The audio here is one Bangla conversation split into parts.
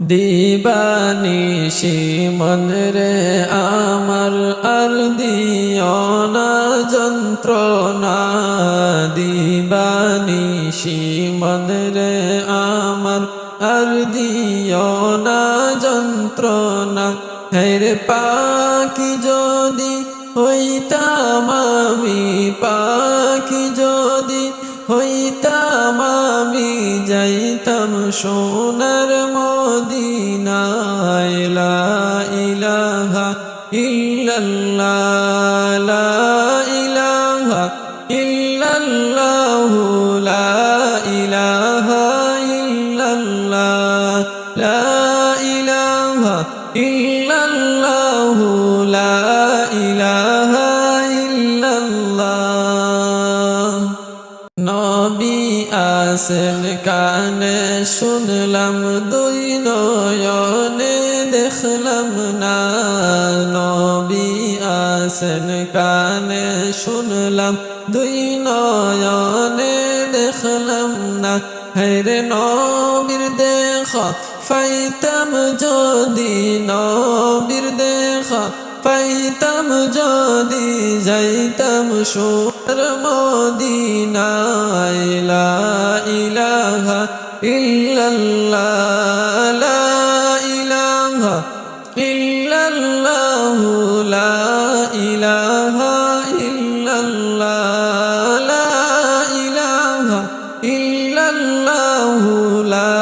দিবানিশি মন রে আমার আর দিও না যন্ত্রণা দিবানিশি মন রে আমার আর দিও না যন্ত্রণা হেরে পাখি যদি হইতাম আমি পাখি যদি হইতাম আমি যাইতাম সোনার মদিনায় লা ইলাহা ইল্লাল্লাহ লা ইলাহা ইল্লাল্লাহ লা ইলাহা ইল্লাল্লাহ লা ইলাহা ইল্লাল্লাহ লা ইলাহা ইল্লাল্লাহ নবী আসেন কানে শুনলাম দুই নয়নে দেখলাম না নবী আসেন কানে শুনলাম দুই নয়নে দেখলাম না হেরে নবীর দেখা পাইতাম যদি নবীর দেখা পাইতাম যদি যাইতাম সোনার মদিনায় লা ইলাহা ইল্লাল্লাহ লা ইলাহা ইল্লাল্লাহ লা ইলাহা ইল্লাল্লাহ লা ইলাহা ইল্লাল্লাহ লা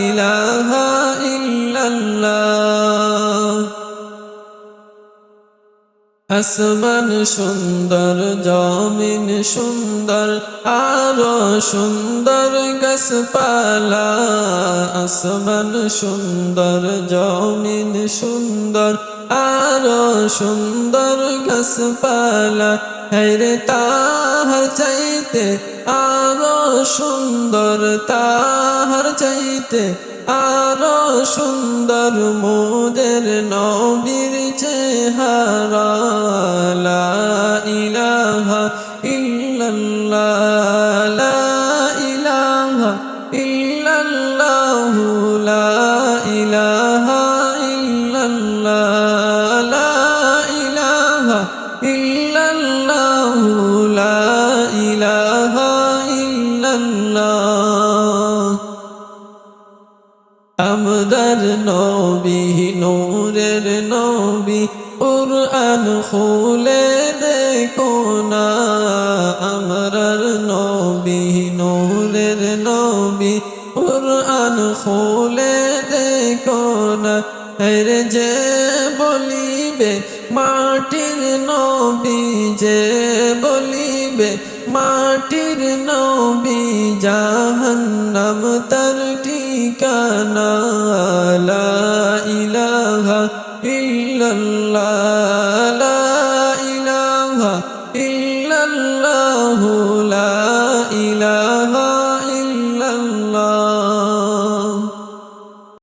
ইলাহা ইল্লাল্লাহ আসমান সুন্দর জমিন সুন্দর আরো সুন্দর গাছপালা আসমান সুন্দর জমিন সুন্দর আরো সুন্দর গাছপালা হেরে তাহার চাইতে আরো সুন্দর তাহার চাইতে আরো সুন্দর মোদের নবীর চেহারা লা ইলাহা ইল্লাল্লাহ লা ইলাহা ইল্লাল্লাহ লা ইলাহা ইল্লাল্লাহ লা ইলাহা ইল্লাল্লাহ লা ইলাহা ইল্লাল্লাহ আমদার নবী নূরের নবী কুরআন খুলে দেখো না আমরার নবী নূরের নবী কুরআন খুলে দেখো না হেরে যে বলিবে মাটির নবী যে বলিবে মাটির নবী জাহান্নাম তার ঠিকানা লা ইলাহা ইল্লাল্লাহ লা ইলাহা ইল্লাল্লাহ লা